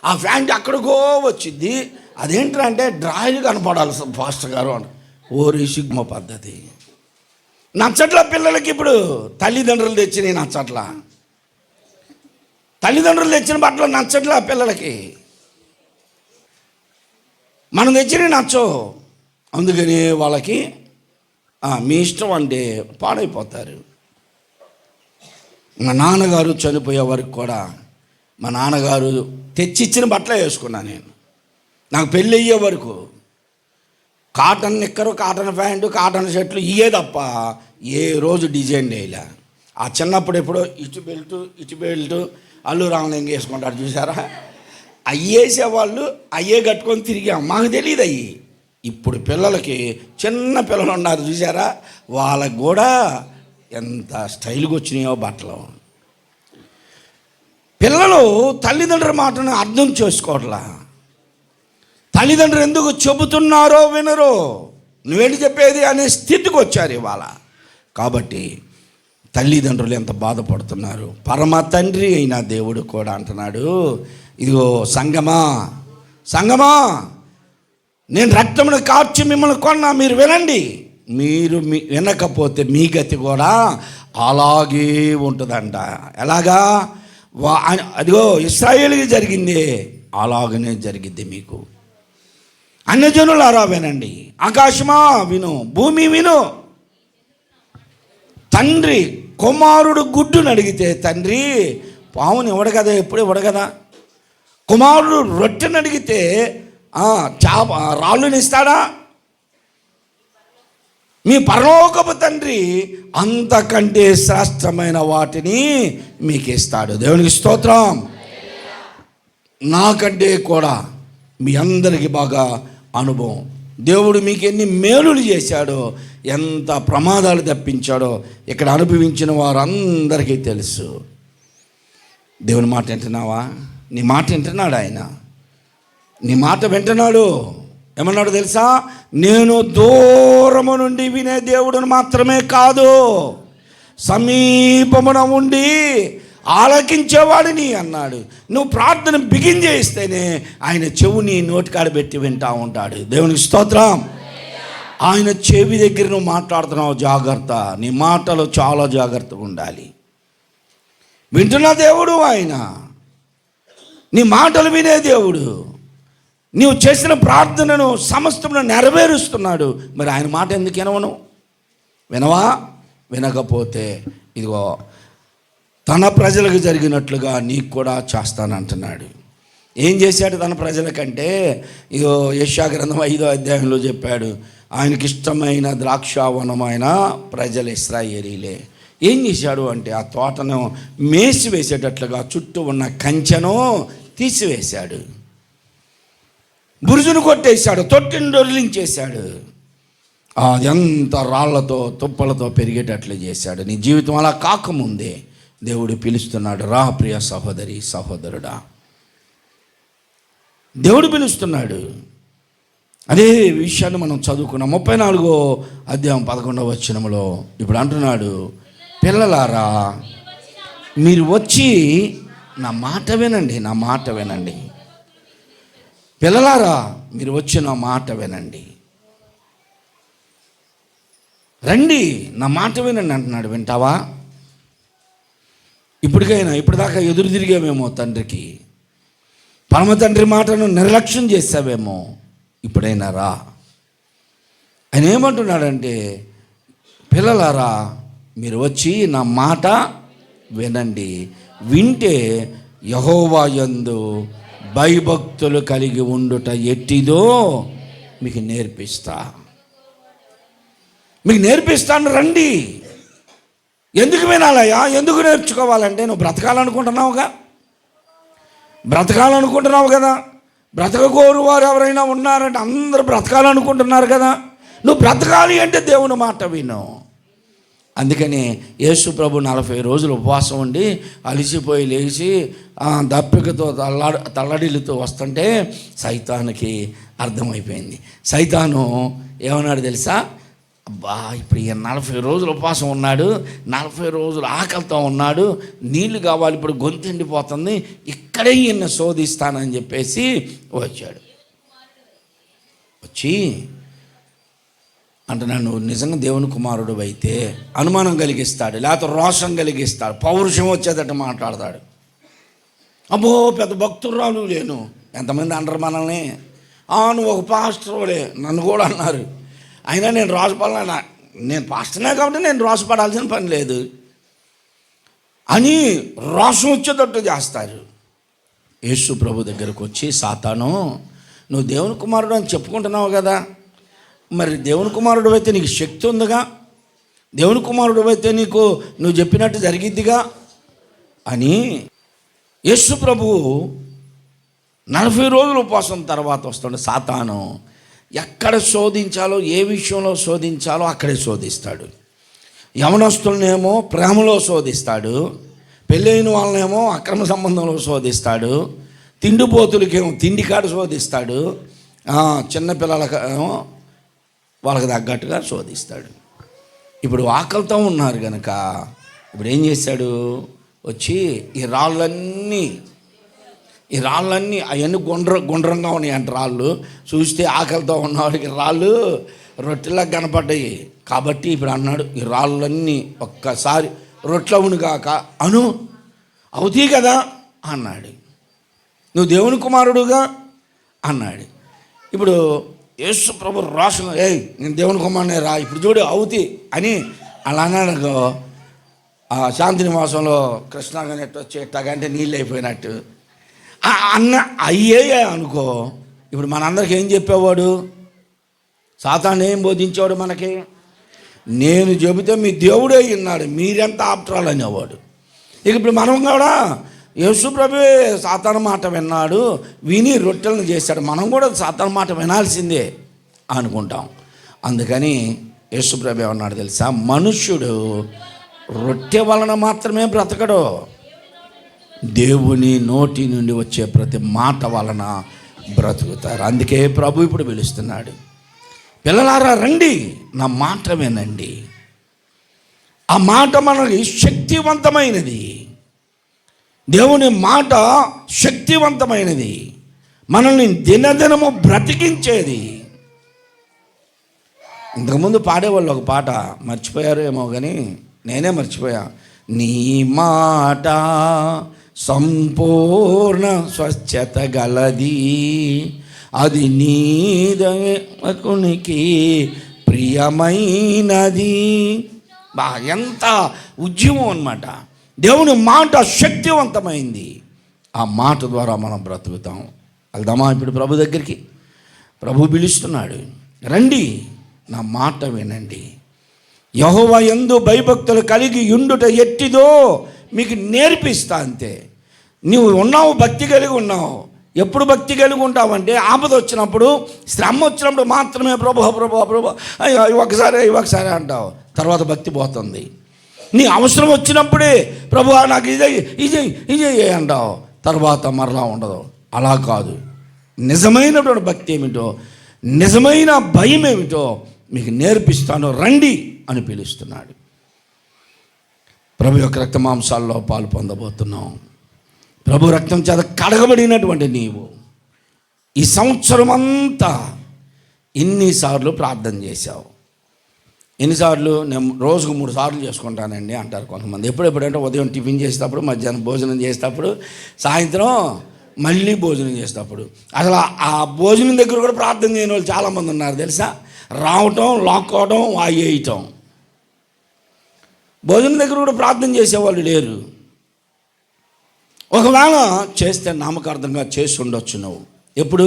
ఆ ప్యాంట్ అక్కడికో వచ్చింది, అదేంటంటే డ్రాయిలు కనపడాలి ఫాస్టర్ గారు అని. ఓరి సిగ్మ పద్ధతి నచ్చట్ల పిల్లలకి. ఇప్పుడు తల్లిదండ్రులు తెచ్చినవి నచ్చట్లా, తల్లిదండ్రులు తెచ్చిన బట్టలు నచ్చట్లా పిల్లలకి, మనం తెచ్చినవి నచ్చవు. అందుకని వాళ్ళకి మీ ఇష్టం అంటే పాడైపోతారు. మా నాన్నగారు చనిపోయే వరకు కూడా మా నాన్నగారు తెచ్చిచ్చిన బట్టలే వేసుకున్నాను నేను. నాకు పెళ్ళి అయ్యే వరకు కాటన్ నిక్కరు, కాటన్ ప్యాంటు, కాటన్ షర్ట్లు ఇవే తప్ప ఏ రోజు డిజైన్ వేయలే. ఆ చిన్నప్పుడు ఎప్పుడో ఇటు బెల్టు అల్లు రామలింగ వేసుకుంటారు చూసారా, అవి వేసేవాళ్ళు అయ్యే కట్టుకొని తిరిగాం, మాకు తెలియదు అయ్యి. ఇప్పుడు పిల్లలకి చిన్న పిల్లలు ఉన్నారు చూసారా, వాళ్ళకు కూడా ఎంత స్టైల్గా వచ్చినాయో బట్టలు. పిల్లలు తల్లిదండ్రుల మాటను అర్థం చేసుకోవట్లా. తల్లిదండ్రులు ఎందుకు చెబుతున్నారో వినరో, నువ్వేంటి చెప్పేది అనే స్థితికి వచ్చారు ఇవాళ. కాబట్టి తల్లిదండ్రులు ఎంత బాధపడుతున్నారు. పరమ తండ్రి అయిన దేవుడు కూడా అంటున్నాడు, ఇదిగో సంగమా నేను రక్తమును కార్చి మిమ్మల్ని కొన్నా, మీరు వినండి. మీరు వినకపోతే మీ గతి కూడా అలాగే ఉంటుందంట. ఎలాగా? అదిగో ఇశ్రాయేలుకి జరిగింది, అలాగనే జరిగిద్ది మీకు. అన్యజనులారా వినండి, ఆకాశమా విను, భూమి విను. తండ్రి కుమారుడు గుడ్డును అడిగితే తండ్రి పావుని ఇవ్వడు కదా, ఎప్పుడు ఇవ్వడు కదా. కుమారుడు రొట్టెను అడిగితే రాళ్ళుని ఇస్తాడా? మీ పరలోకపు తండ్రి అంతకంటే శ్రేష్టమైన వాటిని మీకు ఇస్తాడు. దేవునికి స్తోత్రం. నాకంటే కూడా మీ అందరికీ బాగా అనుభవం. దేవుడు మీకు ఎన్ని మేలులు చేశాడో, ఎంత ప్రమాదాలు తప్పించాడో ఇక్కడ అనుభవించిన వారందరికీ తెలుసు. దేవుని మాట వింటున్నావా? నీ మాట వింటున్నాడు ఆయన, నీ మాట వింటున్నాడు. ఏమన్నాడు తెలుసా? నేను దూరము నుండి వినే దేవుడును మాత్రమే కాదు, సమీపమున ఉండి ఆలకించేవాడిని అన్నాడు. నువ్వు ప్రార్థన బిగిన్ చేయిస్తేనే ఆయన చెవుని నోటికాడ పెట్టి వింటూ ఉంటాడు. దేవునికి స్తోత్రం. ఆయన చెవి దగ్గర నువ్వు మాట్లాడుతున్నావు, జాగ్రత్త. నీ మాటలు చాలా జాగ్రత్తగా ఉండాలి. వింటున్న దేవుడు ఆయన, నీ మాటలు వినే దేవుడు. నీవు చేసిన ప్రార్థనను సమస్తమును నెరవేరుస్తున్నాడు. మరి ఆయన మాట ఎందుకు వినవను? వినవా? వినకపోతే ఇదిగో తన ప్రజలకు జరిగినట్లుగా నీకు కూడా చేస్తానంటున్నాడు. ఏం చేశాడు తన ప్రజలకంటే? ఇదిగో యెషయా గ్రంథం 5వ అధ్యాయంలో చెప్పాడు, ఆయనకి ఇష్టమైన ద్రాక్షావనమైన ప్రజలు ఇశ్రాయేలీలే. ఏం చేశాడు అంటే ఆ తోటను మేసి వేసేటట్లుగా చుట్టూ ఉన్న కంచెను తీసివేశాడు, బురుజును కొట్టేశాడు, తొట్టిని దొర్లించేశాడు. ఎంత రాళ్లతో తుప్పలతో పెరిగేటట్లు చేశాడు. నీ జీవితం అలా కాకముందే దేవుడు పిలుస్తున్నాడు, రా ప్రియ సహోదరి సహోదరుడా. దేవుడు పిలుస్తున్నాడు. అదే విషయాన్ని మనం చదువుకున్నాం 34వ అధ్యాయం 11వ వచనంలో. ఇప్పుడు అంటున్నాడు, పిల్లలారా మీరు వచ్చి నా మాట వినండి, నా మాట వినండి. పిల్లలారా మీరు వచ్చి నా మాట వినండి, రండి నా మాట వినండి అంటున్నాడు. వింటావా? ఇప్పటికైనా, ఇప్పటిదాకా ఎదురు తిరిగామేమో తండ్రికి, పరమ తండ్రి మాటను నిర్లక్ష్యం చేసావేమో. ఇప్పుడైనా రా. ఆయన ఏమంటున్నాడంటే, పిల్లలారా మీరు వచ్చి నా మాట వినండి, వింటే యెహోవా యందు భయభక్తులు కలిగి ఉండుట ఎట్టిదో మీకు నేర్పిస్తాను, రండి. ఎందుకు వినాలయ్యా? ఎందుకు నేర్చుకోవాలంటే నువ్వు బ్రతకాలనుకుంటున్నావు కదా. బ్రతకకోరు వారు ఎవరైనా ఉన్నారంటే అందరూ బ్రతకాలనుకుంటున్నారు కదా. నువ్వు బ్రతకాలి అంటే దేవుని మాట విను. అందుకని యేసు ప్రభు 40 రోజులు ఉపవాసం ఉండి అలిసిపోయి లేచి దప్పికతో తల్లడిల్లుతూ వస్తుంటే సైతానుకి అర్థమైపోయింది. సైతాను ఏమన్నాడు తెలుసా? అబ్బా, ఇప్పుడు ఈయన 40 రోజులు ఉపవాసం ఉన్నాడు, 40 రోజులు ఆకలితో ఉన్నాడు, నీళ్లు కావాలి, ఇప్పుడు గొంతు ఎండిపోతుంది, ఇక్కడే ఈయన శోధిస్తానని చెప్పేసి వచ్చాడు. వచ్చి అంటున్నాడు, నువ్వు నిజంగా దేవుని కుమారుడు అయితే అనుమానం కలిగిస్తాడు, లేకపోతే రోషం కలిగిస్తాడు, పౌరుషం వచ్చేటట్టు మాట్లాడతాడు. అబ్బో పెద్ద భక్తురాలు లేను. ఎంతమంది అంటారు మనల్ని, నువ్వు ఒక పాస్టర్లే, నన్ను కూడా అన్నారు. అయినా నేను రాసుపడాల, నేను పాస్టర్నే కాబట్టి నేను రాసుపడాల్సిన పని లేదు అని రోషం వచ్చేటట్టు చేస్తారు. యేసు ప్రభు దగ్గరకు వచ్చి, సాతాను, నువ్వు దేవుని కుమారుడు అని చెప్పుకుంటున్నావు కదా, మరి దేవుని కుమారుడు అయితే నీకు శక్తి ఉందిగా, దేవుని కుమారుడు అయితే నువ్వు చెప్పినట్టు జరిగిద్దిగా అని యేసు ప్రభువు 40 రోజులు ఉపవాసం తర్వాత వస్తుండే సాతాను ఎక్కడ శోధించాలో, ఏ విషయంలో శోధించాలో అక్కడే శోధిస్తాడు. యవనస్తులనేమో ప్రేమలో శోధిస్తాడు, పెళ్ళైన వాళ్ళనేమో అక్రమ సంబంధంలో శోధిస్తాడు, తిండిపోతులకేమో తిండికాడు శోధిస్తాడు, చిన్నపిల్లలకేమో వాళ్ళకి తగ్గట్టుగా శోధిస్తాడు. ఇప్పుడు ఆకలితో ఉన్నారు కనుక ఇప్పుడు ఏం చేశాడు? వచ్చి ఈ రాళ్ళన్నీ అవన్నీ గుండ్రంగా ఉన్నాయి అంట. రాళ్ళు చూస్తే ఆకలితో ఉన్నవాడికి రాళ్ళు రొట్టెలా కనపడ్డాయి. కాబట్టి ఇప్పుడు అన్నాడు, ఈ రాళ్ళన్నీ ఒక్కసారి రొట్టెలవును కాక అవుతాయి కదా అన్నాడు. నువ్వు దేవుని కుమారుడుగా అన్నాడు. ఇప్పుడు యేసు ప్రభు రోషం, నేను దేవుని కుమారునే రా, ఇప్పుడు చూడు అవుతి అని అలా అన్నాడు. శాంతి నివాసంలో కృష్ణాగని వచ్చి ఎట్టాగంటే నీళ్ళు అయిపోయినట్టు అయ్యే అనుకో. ఇప్పుడు మనందరికి ఏం చెప్పేవాడు? సాతాను ఏం బోధించేవాడు మనకి? నేను చెబితే మీ దేవుడే విన్నాడు, మీరెంత ఆప్టరాలు అనేవాడు. ఇప్పుడు మనం కూడా యేసు ప్రభువే సాతాను మాట విన్నాడు, విని రొట్టెలను చేశాడు, మనం కూడా సాతాను మాట వినాల్సిందే అనుకుంటాం. అందుకని యేసు ప్రభు ఏమన్నాడు తెలుసా? మనుష్యుడు రొట్టె వలన మాత్రమే బ్రతకడు, దేవుని నోటి నుండి వచ్చే ప్రతి మాట వలన బ్రతుకుతారు. అందుకే ప్రభు ఇప్పుడు పిలుస్తున్నాడు, పిల్లలారా రండి, నా మాట వినండి. ఆ మాట మనకి శక్తివంతమైనది. దేవుని మాట శక్తివంతమైనది, మనల్ని దినదినము బ్రతికించేది. ఇంతకుముందు పాడేవాళ్ళు ఒక పాట, మర్చిపోయారు ఏమో కానీ నేనే మర్చిపోయా. నీ మాట సంపూర్ణ స్వచ్ఛత గలది, అది నీ దేవునికి ప్రియమైనది. ఎంత ఉద్యమం అన్నమాట. దేవుని మాట శక్తివంతమైంది. ఆ మాట ద్వారా మనం బ్రతుకుతాం. వెళ్దామా ఇప్పుడు ప్రభు దగ్గరికి? ప్రభు పిలుస్తున్నాడు, రండి నా మాట వినండి. యెహోవా యందు భయభక్తులు కలిగి ఉండుట ఎట్టిదో మీకు నేర్పిస్తా. అంతే. నువ్వు ఉన్నావు, భక్తి కలిగి ఉన్నావు. ఎప్పుడు భక్తి కలిగి ఉంటావంటే ఆపద వచ్చినప్పుడు, శ్రమ వచ్చినప్పుడు మాత్రమే ప్రభు ప్రభు ప్రభు ఒకసారి అంటావు, తర్వాత భక్తి పోతుంది. నీ అవసరం వచ్చినప్పుడే ప్రభు నాకు ఇదే అంటావు, తర్వాత మరలా ఉండదు. అలా కాదు. నిజమైనటువంటి భక్తి ఏమిటో, నిజమైన భయం ఏమిటో మీకు నేర్పిస్తాను, రండి అని పిలుస్తున్నాడు. ప్రభు యొక్క రక్త మాంసాల్లో పాలు పొందబోతున్నాం. ప్రభు రక్తం చేత కడగబడినటువంటి నీవు ఈ సంవత్సరం అంతా ఎన్నిసార్లు ప్రార్థన చేశావు? ఎన్నిసార్లు? నేను రోజుకు 3 సార్లు చేసుకుంటానండి అంటారు కొంతమంది. ఎప్పుడంటే ఉదయం టిఫిన్ చేసేటప్పుడు, మధ్యాహ్నం భోజనం చేసేటప్పుడు, సాయంత్రం మళ్ళీ భోజనం చేసేటప్పుడు. అసలు ఆ భోజనం దగ్గర కూడా ప్రార్థన చేయని వాళ్ళు చాలామంది ఉన్నారు తెలుసా. రావటం, లాక్కోవడం, వాయేయటం. భోజనం దగ్గర కూడా ప్రార్థన చేసేవాళ్ళు లేరు. ఒకవేళ చేస్తే నామకార్థంగా చేసి ఉండొచ్చు. నువ్వు ఎప్పుడు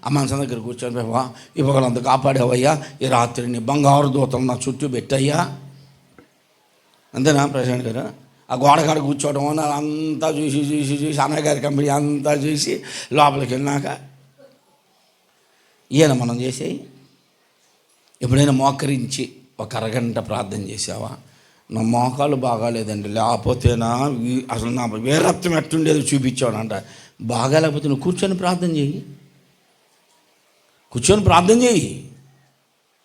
ఆ మనసు దగ్గర కూర్చొని, బాబా ఈ పొగలంత కాపాడేవయ్యా, ఈ రాత్రిని బంగారు దూతలు నా చుట్టూ పెట్టయ్యా, అంతేనా ప్రశాంత్ గారు? ఆ గోడకాడ కూర్చోవడం, అంతా చూసి అన్నయ్య గారి కంపెనీ అంతా చూసి లోపలికి వెళ్ళినాక ఈయన మనం చేసేయి. ఎప్పుడైనా మోకరించి ఒక అరగంట ప్రార్థన చేసావా? నా మోకాలు బాగాలేదండి, లేకపోతేనా అసలు నా ఏ రక్తం ఎట్టుండేది చూపించాడంట. బాగాలేకపోతే నువ్వు కూర్చొని ప్రార్థన చేయి, కూర్చొని ప్రార్థన చేయి,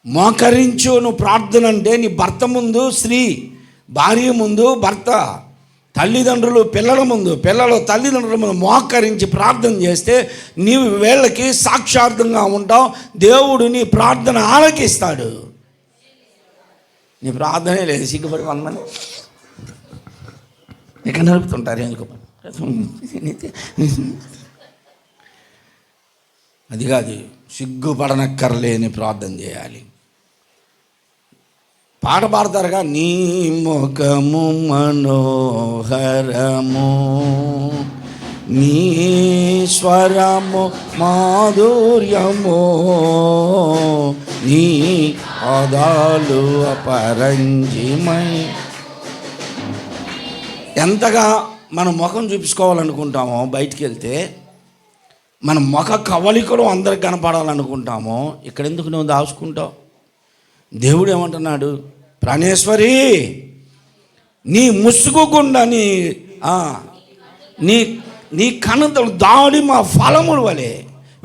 మోకరించు. నువ్వు ప్రార్థన అంటే నీ భర్త ముందు స్త్రీ, భార్య ముందు భర్త, తల్లిదండ్రులు పిల్లల ముందు, పిల్లలు తల్లిదండ్రుల ముందు మోకరించి ప్రార్థన చేస్తే నీవు వీళ్ళకి సాక్షార్థంగా ఉంటావు. దేవుడు నీ ప్రార్థన ఆలకిస్తాడు. నీ ప్రార్థనే లేదు, సిగ్గుపడి కొంతమంది ఇక నడుపుతుంటారు ఎందుకు. అది కాదు, సిగ్గుపడనక్కర్లేని ప్రార్థన చేయాలి. పాట పాడతారుగా, నీ ముఖము మనోహరము, నీ స్వరము మాధుర్యము, నీ పాదాలు అపరంజిమై. ఎంతగా మనం ముఖం చూపించుకోవాలనుకుంటామో, బయటికి వెళ్తే మన ముఖ కవలికలు అందరికి కనపడాలనుకుంటామో, ఇక్కడ ఎందుకు నువ్వు దాచుకుంటావు? దేవుడు ఏమంటున్నాడు, ప్రాణేశ్వరి నీ ముసుగు గుండా నీ కణతలు దానిమ ఫలముల వలె,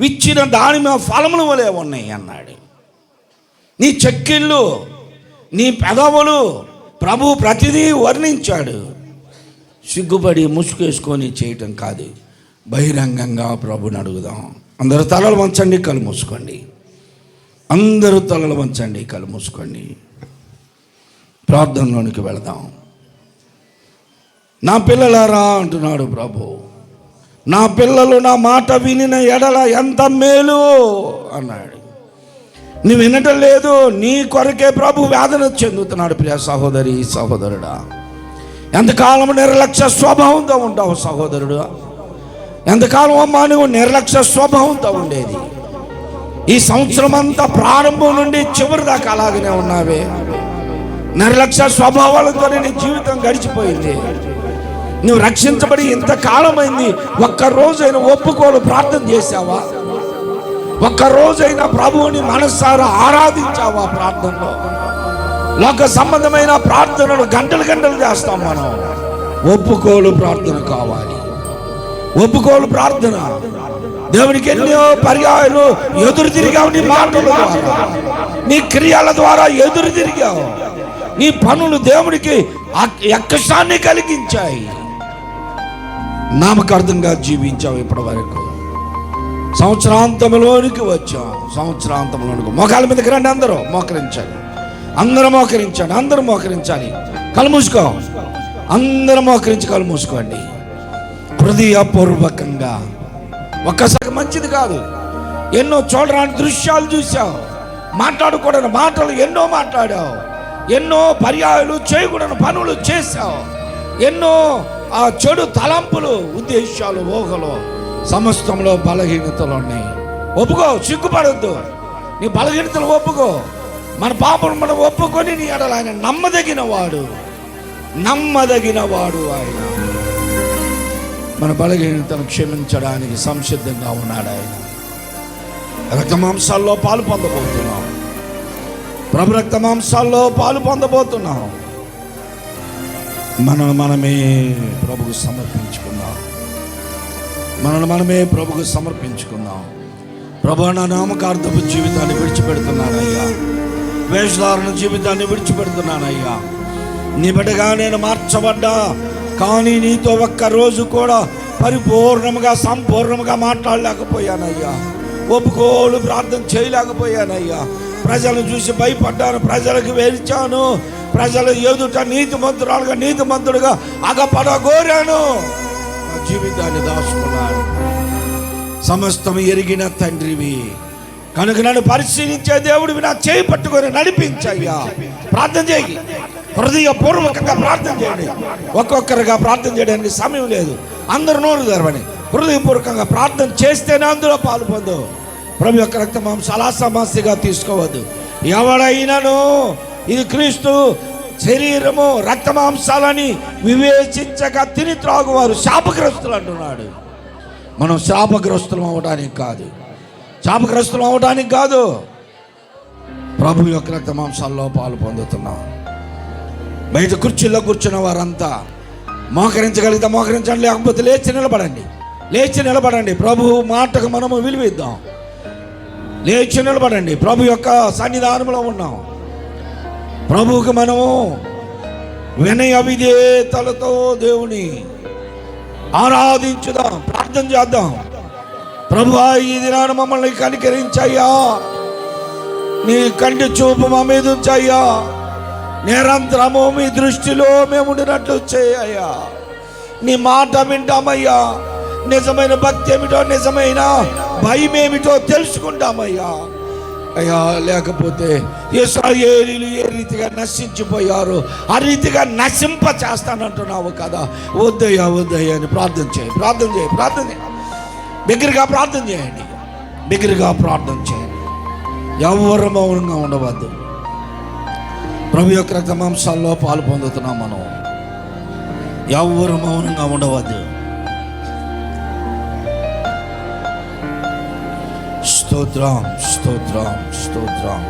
విచ్చిన దానిమ ఫలముల వలె ఉన్నాయి అన్నాడు. నీ చెక్కిళ్ళు, నీ పెదవులు, ప్రభు ప్రతిదీ వర్ణించాడు. సిగ్గుపడి ముసుగేసుకొని చేయటం కాదు, బహిరంగంగా ప్రభుని అడుగుదాం. అందరూ తలలు వంచండి, కళ్ళు మూసుకోండి. అందరూ తలలు వంచండి, కళ్ళు మూసుకోండి. ప్రార్థనలోనికి వెళదాం. నా పిల్లలారా అంటున్నాడు ప్రభు, నా పిల్లలు నా మాట వినిన ఎడల ఎంత మేలు అన్నాడు. నువ్వు వినటం లేదు, నీ కొరకే ప్రభు వేదన చెందుతున్నాడు. ప్రియ సహోదరి సహోదరుడా, ఎంతకాలం నిర్లక్ష్య స్వభావంతో ఉంటావు సహోదరుడు? ఎంతకాలం అమ్మా నువ్వు నిర్లక్ష్య స్వభావంతో ఉండేది? ఈ సంవత్సరం అంతా ప్రారంభం నుండి చివరి దాకా అలాగనే ఉన్నావే. నిర్లక్ష్య స్వభావాలతో నీ జీవితం గడిచిపోయింది. నువ్వు రక్షించబడి ఇంతకాలమైంది, ఒక్కరోజైనా ఒప్పుకోలు ప్రార్థన చేశావా? ఒక్కరోజైనా ప్రభువుని మనస్సారా ఆరాధించావా? ప్రార్థనలో లోక సంబంధమైన ప్రార్థనలు గంటలు గంటలు చేస్తాం మనం. ఒప్పుకోలు ప్రార్థన కావాలి. ఒప్పుకోలు ప్రార్థన. దేవునికి ఎన్నో పర్యాయాలు ఎదురు తిరిగావు. నీ మాటల ద్వారా, నీ క్రియల ద్వారా ఎదురు తిరిగావు. నీ పనులు దేవుడికి యక్షాన్ని కలిగించాయి. నామకార్థంగా జీవించావు. ఇప్పటి వరకు సంవత్సరాంతంలోనికి వచ్చాం. సంవత్సరాంతంలోనికి మోకాల మీదకి రండి, అందరూ మోకరించాలి. అందరూ మోకరించండి, అందరూ మోకరించాలి. కళ్ళు మూసుకో, అందరూ మోకరించి కళ్ళు మూసుకోండి. హృదయపూర్వకంగా ఒక్కసారి మంచిది కాదు. ఎన్నో చూడరాని దృశ్యాలు చూసావు, మాట్లాడకూడని మాటలు ఎన్నో మాట్లాడావు, ఎన్నో పర్యాయాలు చేయకూడని పనులు చేశావు, ఎన్నో ఆ చెడు తలంపులు, ఉద్దేశాలు, ఊహలు, సమస్తంలో బలహీనతలు ఉన్నాయి. ఒప్పుకో, సిగ్గుపడద్దు. నీ బలహీనతలు ఒప్పుకో. మన పాపను మనం ఒప్పుకొని నీ ఎడల ఆయన నమ్మదగిన వాడు ఆయన. మన బలహీనతను క్షమించడానికి సంసిద్ధంగా ఉన్నాడు ఆయన. రక్త మాంసాల్లో పాలు పొందబోతున్నాం. ప్రభు రక్త మాంసాల్లో పాలు పొందబోతున్నాం. మనమే ప్రభుకు సమర్పించుకుందాం. మనమే ప్రభుకు సమర్పించుకుందాం. ప్రభు నా నామకార్థపు జీవితాన్ని విడిచిపెడుతున్నానయ్యా, వేషధారణ జీవితాన్ని విడిచిపెడుతున్నానయ్యా. నీ బిడ్డగా నేను మార్చబడ్డా, కానీ నీతో ఒక్కరోజు కూడా పరిపూర్ణముగా సంపూర్ణముగా మాట్లాడలేకపోయానయ్యా. ఒప్పుకోలు ప్రార్థన చేయలేకపోయానయ్యా. ప్రజలను చూసి భయపడ్డాను, ప్రజలకు వేల్చాను, ప్రజల ఎదుట నీతిమంతురాలుగా నీతిమంతుడుగా అగపడగోరాను. నా జీవితాన్ని దాచుకున్నాను. సమస్తం ఎరిగిన తండ్రివి కనుక నన్ను పరిశీలించే దేవుడివి, నా చేయి పట్టుకొని నడిపించయ్యా. ప్రార్థన చేయి, హృదయపూర్వకంగా ప్రార్థన చేయండి. ఒక్కొక్కరుగా ప్రార్థన చేయడానికి సమయం లేదు. అందరూ నోరు తెరవని హృదయపూర్వకంగా ప్రార్థన చేస్తేనే అందులో పాలు పొందు. ప్రభు యొక్క రక్త మాంసాలు సమస్యగా తీసుకోవద్దు. ఎవడైనాను ఇది క్రీస్తు శరీరము రక్త మాంసాలని వివేచించక తిని త్రాగువారు శాపగ్రస్తులు అంటున్నాడు. మనం శాపగ్రస్తులం అవడానికి కాదు, శాపగ్రస్తులం అవడానికి కాదు, ప్రభు యొక్క రక్త మాంసాల్లో పాలు పొందుతున్నాం. బయట కుర్చీల్లో కూర్చున్న వారంతా మోకరించగలిగితే మోకరించండి, లేకపోతే లేచి నిలబడండి. లేచి నిలబడండి, ప్రభు మాటకు మనము విలువిద్దాం. లేచి నిలబడండి, ప్రభు యొక్క సన్నిధానంలో ఉన్నాం. ప్రభువుకి మనము వినయ విధేయతలతో దేవుని ఆరాధించుదాం, ప్రార్థన చేద్దాం. ప్రభువా, ఈ దినాన మమ్మల్ని కనికరించయ్యా, నీ కంటి చూపు మా మీద ఉంచయ్యా, నిరంతరము మీ దృష్టిలో మేము ఉండినట్లు చేయయ్యా. నీ మాట వింటామయ్యా, నిజమైన భక్తి ఏమిటో, నిజమైన భయం ఏమిటో తెలుసుకుంటామయ్యా. అయ్యా, లేకపోతే ఇశ్రాయేలీయులు ఏ రీతిగా నశించిపోయారు ఆ రీతిగా నశింప చేస్తానంటున్నావు కదా. వద్దయ్యా, వద్దయ్యా అని ప్రార్థన చేయండి, ప్రార్థన చేయండి, ప్రార్థన చేయండి. బిగ్గరగా ప్రార్థన చేయండి, బిగ్గరగా ప్రార్థన చేయండి. ఎవరు మౌనంగా ఉండవద్దు. ప్రభు యొక్క రక్త మాంసాల్లో పాలు పొందుతున్నాం మనం. ఎవరు మౌనంగా ఉండవద్దు. స్తోత్రం, స్తోత్రం, స్తోత్రం.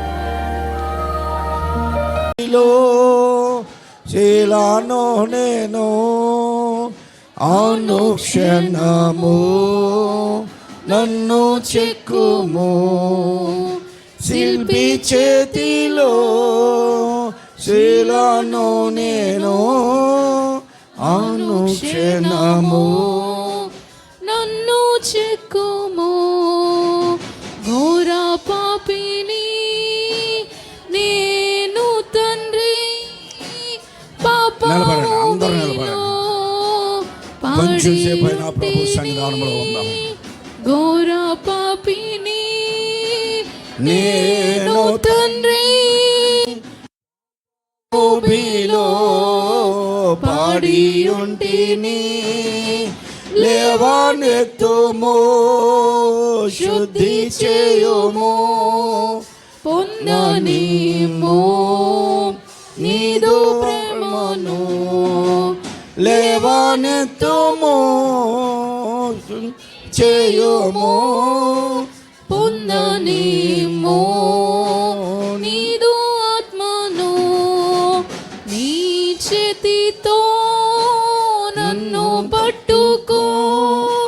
శీలాను నేను అనుక్షణము నన్ను చెక్కుము, శిల్పి చేతిలో శీలాను నేను అనుక్షణము నన్ను చెక్కుము. ఘోర పాపిని నేను తండ్రి, ఘోర పాపిని నేను తండ్రి, భూమిలో పాడి ఉంటిని, లేవనెత్తుము, శుద్ధి చేయుము, పొందనిము నీదు ప్రేమను, లేవనెత్తుము, చేయుము, పొందనిము నీదు ఆత్మను. నీ చేతితో నన్ను పట్టుకో.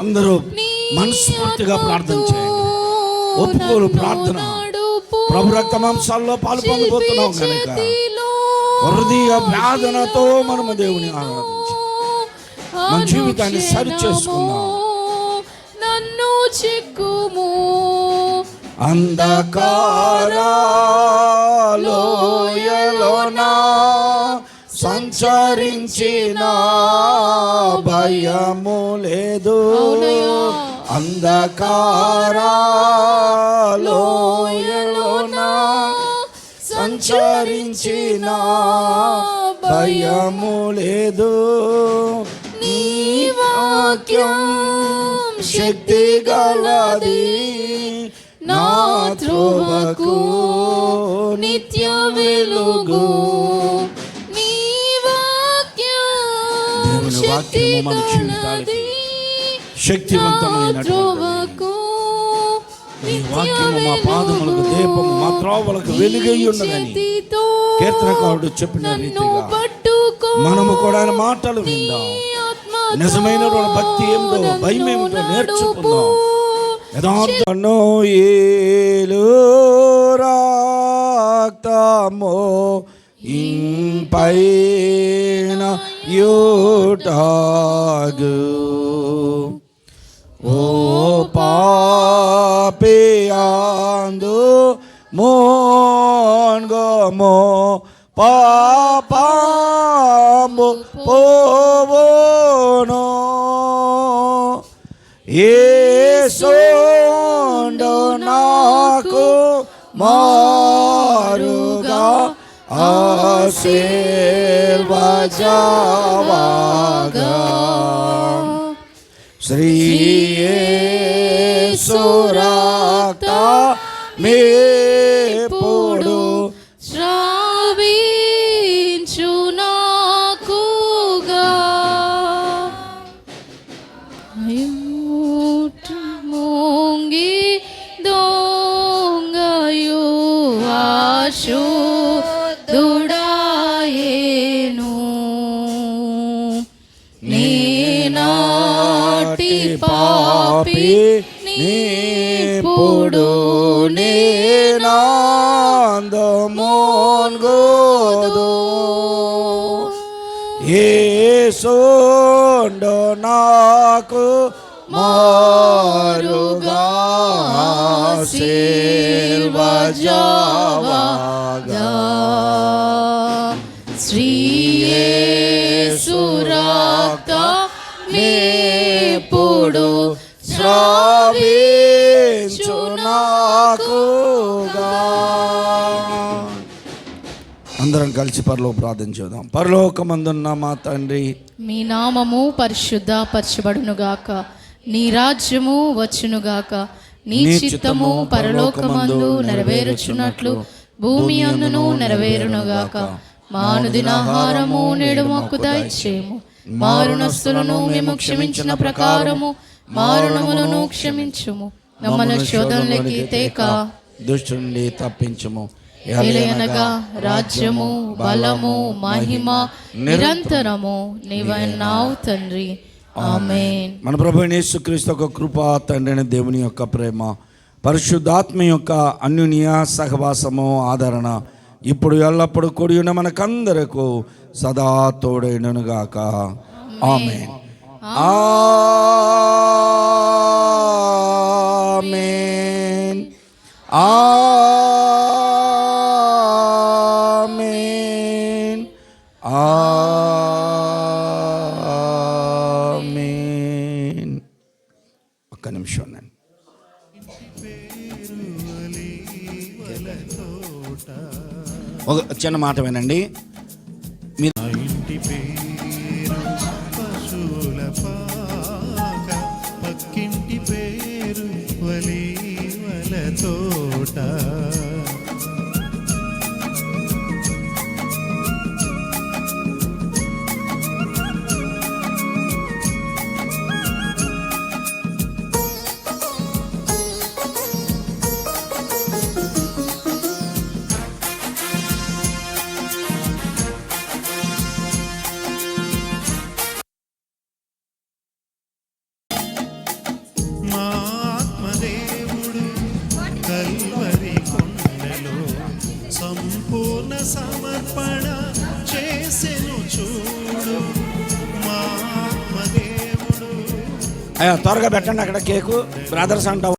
అందరూ మనస్ఫూర్తిగా ప్రార్థన చేయండి. ఒప్పుకోలు ప్రార్థన. ప్రభు రక్త మాంసాల్లో పాలు పొందబోతున్నాం కనుక హృదయ వేదనతో మనము దేవుని ఆరాధించి మన జీవితాన్ని సరి చేసుకుందాం. నన్ను చెక్కుము. అంధకారలోయలోనా సంచరించిన భయము లేదు, అంధకారలోయలోనా సంచరించిన భయము లేదు. నీ వాక్యం శక్తి గలది, నా త్రోవకు నిత్య వెలుగు. నీ వాక్యం శక్తి గలది, శక్తివంతమైన త్రోవకు నీ వాక్యము మా పాదములకు దీపము, మా త్రోవలకు వెలుగై ఉన్నదని కీర్తనకారుడు చెప్పిన రీతిగా మనము కూడా ఆయన మాటలు విందాం. నిజమైన భక్తి ఏమిటో, భయం ఏమిటో నేర్చుకుందాం. యథార్థను ఏలు రాక్తమో ఇంపైన యూటాగు, ఓ పాపియాందు మోన్గమో పాపము పోవోనో, యేసుండు నాకు మారుగా ఆశీర్వజావాగా, శ్రీ యేసు రక్త మేప్పుడు శ్రావించు నాకుగా. మోంగి దొంగయు ఆశుద్ధుడాయేను, ఇప్పుడు నేనందమోన్గోదు యేసుండు నాకు మారుగా సిల్వ జావగా శ్రీ యేసు రక్త మేప్పుడు శ్రావించు నాకుగా. అందరం కలిసి పరలోక ప్రార్థన చేద్దాం. పరలోకమందున్న మా తండ్రి, మీ నామము పరిశుద్ధపరచబడునుగాక, నీ రాజ్యము వచ్చునుగాక, నీ చిత్తము పరలోకమందు నెరవేరుచున్నట్లు భూమి అందును నెరవేరునుగాక. మా అనుదినాహారము నేడు మాకు దయచేయము, మా రుణస్తులను మేము క్షమించిన ప్రకారము మా రుణములను క్షమించుము, మమ్మల్ని శోధనలోకి తేక దుష్టు నుండి తప్పించుము. ఏలయనగా రాజ్యము బలము మహిమ నిరంతరము నీవైనావు తండ్రి. ఆమేన్. మన ప్రభువైన యేసుక్రీస్తు యొక్క కృప, తండ్రైన దేవుని యొక్క ప్రేమ, పరిశుద్ధాత్మ యొక్క అన్యోన్య సహవాసము ఆదరణ ఇప్పుడు ఎల్లప్పుడు కూడి ఉన్న మనకందరకు సదా తోడైననుగాక. ఆమేన్. ఆమేన్. ఆమేన్. ఆమేన్. ఒక్క నిమిషం నేను ఒక చిన్న మాట వినండి. ఇంటి పేరు పశువుల పాక, పక్కింటి పేరు వలీవల తోట. మా ఆత్మదేవుడు కల్వరి కొండలో సంపూర్ణ సమర్పణ చేసెను చూడు. మా ఆత్మదేవుడు త్వరగా పెట్టండి అక్కడ కేకు. బ్రదర్స్ అంటావు.